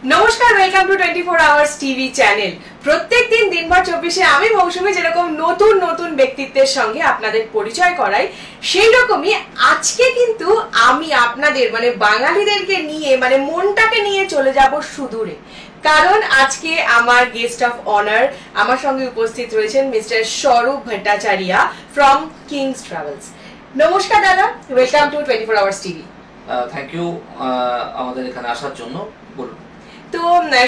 নমস্কার, welcome to 24 hours TV channel. প্রত্যেকদিন দিনভর 24-এ আমি মৌসুমী যেরকম নতুন নতুন ব্যক্তিত্বের সঙ্গে আপনাদের পরিচয় করাই, সেই রকমই আজকে কিন্তু আমি আপনাদের মানে বাঙালিদেরকে নিয়ে মানে মনটাকে নিয়ে চলে যাব সুদূরে। কারণ আজকে আমার গেস্ট অফ অনার আমার সঙ্গে উপস্থিত রয়েছেন মিস্টার স্বরূপ ভট্টাচার্য ফ্রম কিংস ট্রাভেলস। নমস্কার দাদা, welcome to 24 hours TV. Thank you আমাদের এখানে আসার জন্য। বলুন। তো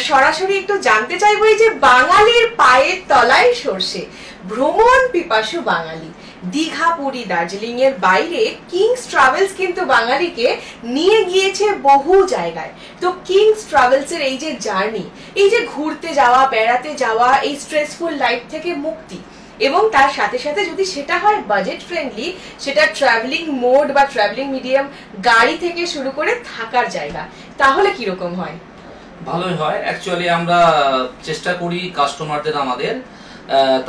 সরাসরি একটু জানতে চাইবো, এই যে বাঙালির পায়ের তলায় সর্ষে, ভ্রমণ পিপাসু বাঙালি, দীঘা, পুরী, দার্জিলিং এর বাইরে কিংস ট্রাভেলস কিন্তু বাঙালিকে নিয়ে গিয়েছে বহু জায়গায়। তো কিংস ট্রাভেলস এর এই যে জার্নি, এই যে ঘুরতে যাওয়া, বেড়াতে যাওয়া, এই স্ট্রেসফুল লাইফ থেকে মুক্তি, এবং তার সাথে সাথে যদি সেটা হয় বাজেট ফ্রেন্ডলি, সেটা ট্রাভেলিং মোড বা ট্রাভেলিং মিডিয়াম গাড়ি থেকে শুরু করে থাকার জায়গা, তাহলে কিরকম হয়? ভালোই হয়। অ্যাকচুয়ালি আমরা চেষ্টা করি কাস্টমারদের আমাদের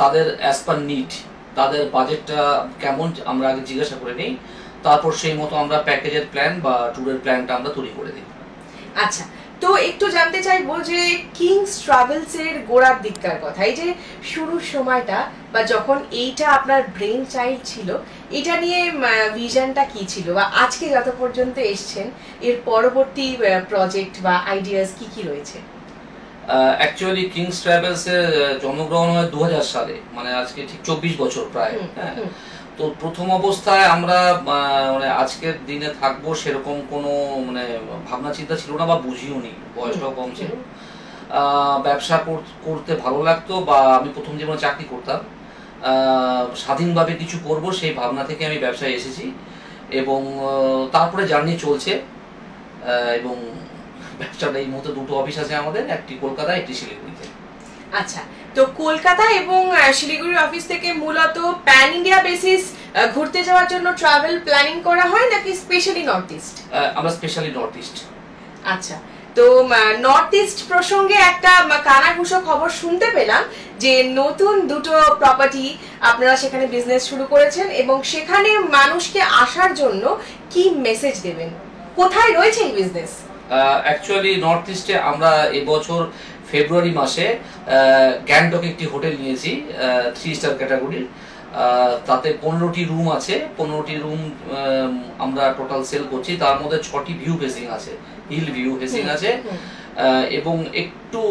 তাদের অ্যাজ পার নিড, তাদের বাজেটটা কেমন আমরা আগে জিজ্ঞাসা করে নিই, তারপর সেই মতো আমরা প্যাকেজের প্ল্যান বা ট্যুরের প্ল্যানটা আমরা তৈরি করে দিই। আচ্ছা, তো একটু জানতে চাইবো যে কিংস ট্রাভেলস এর গোড়ার দিককার কথা, এই যে শুরুর সময়টা বা যখন এইটা আপনার ব্রেন চাইল্ড ছিল, এটা নিয়ে ভিশনটা কি ছিল, বা আজকে যত পর্যন্ত এসছেন এর পরবর্তী প্রজেক্ট বা আইডিয়াস কি কি রয়েছে? অ্যাকচুয়ালি কিংস ট্রাভেলস এর জন্মগ্রহণ হয় 2000 সালে, মানে আজকে ঠিক 24 বছর প্রায়। হ্যাঁ, তো প্রথম অবস্থায় আমরা মানে আজকের দিনে থাকবো সেরকম কোনো মানে ভাবনা চিন্তা ছিল না বা বুঝিও নি, বয়সটাও কম ছিল। ব্যবসা করতে ভালো লাগতো, বা আমি প্রথম জীবনে চাকরি করতাম, স্বাধীনভাবে কিছু করব সেই ভাবনা থেকে আমি ব্যবসায় এসেছি, এবং তারপরে জার্নি চলছে। এবং ব্যবসাটা এই মুহূর্তে দুটো অফিস আছে আমাদের, একটি কলকাতা, একটি শিলিগুড়িতে। আচ্ছা, তো কলকাতা এবং শিলিগুড়ির অফিস থেকে মূলত প্যান ইন্ডিয়া বেসিস ঘুরতে যাওয়ার জন্য ট্রাভেল প্ল্যানিং করা হয় নাকি স্পেশালি নর্থ ইস্ট? আমরা স্পেশালি নর্থ ইস্ট। আচ্ছা, তো নর্থ ইস্ট প্রসঙ্গে একটা কানাঘুষো খবর শুনতে পেলাম যে নতুন দুটো প্রপার্টি আপনারা সেখানে বিজনেস শুরু করেছেন, এবং সেখানে মানুষকে আসার জন্য কি মেসেজ দেবেন? কোথায় রয়েছে এই বিজনেস? অ্যাকচুয়ালি নর্থ ইস্টে আমরা এবছর ফেব্রুয়ারি মাসে গ্যাংটকে একটি হোটেল নিয়েছি 3 স্টার ক্যাটাগরির। তাতে 15টি রুম আছে, 15টি রুম আমরা টোটাল সেল করছি। তার মধ্যে 6টি ভিউ ফেসিং আছে, হিল ভিউ ফেসিং আছে, এবং একটু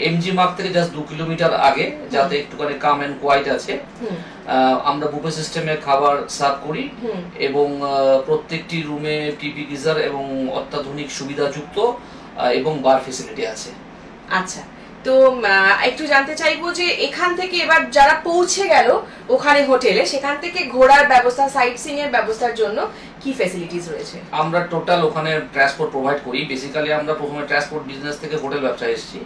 এমজি মার্গ থেকে জাস্ট 2 কিলোমিটার আগে, যাতে একটুখানি কাম এন্ড কোয়াইট আছে। আমরা বুফে সিস্টেমে খাবার সার্ভ করি, এবং প্রত্যেকটি রুমে টিভি, গিজার এবং অত্যাধুনিক সুবিধাযুক্ত এবং বার ফেসিলিটি আছে। আচ্ছা, তো একটু জানতে চাইবো যে এখান থেকে এবার যারা পৌঁছে গেল ওখানে হোটেলে, সেখান থেকে ঘোরার ব্যবস্থা, সাইট সিইং এর ব্যবস্থার জন্য কি ফ্যাসিলিটিস রয়েছে? আমরা টোটাল ওখানে ট্রান্সপোর্ট প্রোভাইড করি। বেসিক্যালি আমরা প্রথমে ট্রান্সপোর্ট বিজনেস থেকে হোটেল ব্যবসায় এসেছি।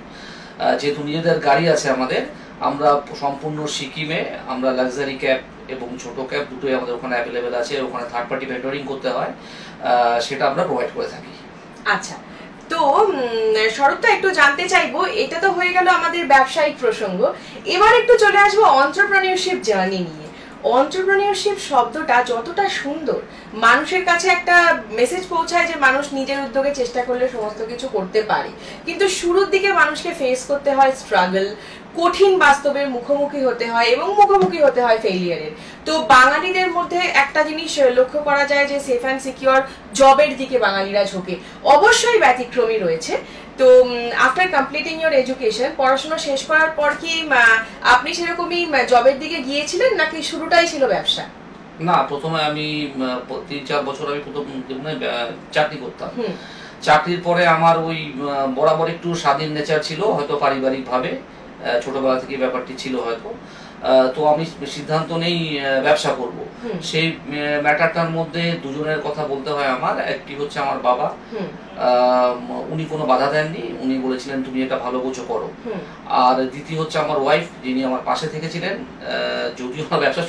যেহেতু নিজেদের গাড়ি আছে আমাদের, আমরা সম্পূর্ণ সিকিমে আমরা লাক্সারি ক্যাব এবং ছোট ক্যাব দুটোই আমাদের ওখানে অ্যাভেলেবেল আছে। ওখানে থার্ড পার্টি ভেন্ডরিং করতে হয়, সেটা আমরা প্রোভাইড করে থাকি। আচ্ছা, তো স্বরূপটা একটু জানতে চাইবো, এটা তো হয়ে গেল আমাদের ব্যবসায়িক প্রসঙ্গ, এবার একটু চলে আসবো এন্টারপ্রেনিয়রশিপ জার্নি নিয়ে। এন্টারপ্রেনিয়রশিপ শব্দটা যতটা সুন্দর, মানুষের কাছে একটা মেসেজ পৌঁছায় যে মানুষ নিজের উদ্যোগে চেষ্টা করলে সমস্ত কিছু করতে পারে, কিন্তু শুরুর দিকে মানুষকে ফেস করতে হয় স্ট্রাগল, কঠিন বাস্তবের মুখোমুখি হতে হয়, এবং মুখোমুখি হতে হয় ফেইলিয়ারের। তো বাঙালিদের মধ্যে একটা জিনিস লক্ষ্য করা যায় যে সেফ অ্যান্ড সিকিউর জবের দিকে বাঙালিরা ঝোঁকে। অবশ্যই ব্যতিক্রমী রয়েছে। তো আফটার কমপ্লিটিং ইওর এডুকেশন, পড়াশোনা শেষ করার পর কি আপনি সেরকমই জবের দিকে গিয়েছিলেন, নাকি শুরুটাই ছিল ব্যবসা? না, প্রথমে আমি 3-4 বছর আমি প্রথম চাকরি করতাম। চাকরির পরে আমার ওই বরাবর একটু স্বাধীন নেচার ছিল, হয়তো পারিবারিক ভাবে ছোটবেলা থেকে ব্যাপারটি ছিল হয়তো। তো আমি সিদ্ধান্ত নেই ব্যবসা করব। সেই ম্যাটারটার মধ্যে দুজনের কথা বলতে হয় আমার। একটি হচ্ছে আমার বাবা, উনি কোনো বাধা দেননি, উনি বলেছিলেন তুমি এটা ভালো বোঝো করো। আর দ্বিতীয় হচ্ছে আমার ওয়াইফ, যিনি আমার পাশে থেকেছিলেন, যদিও আমার ব্যবসা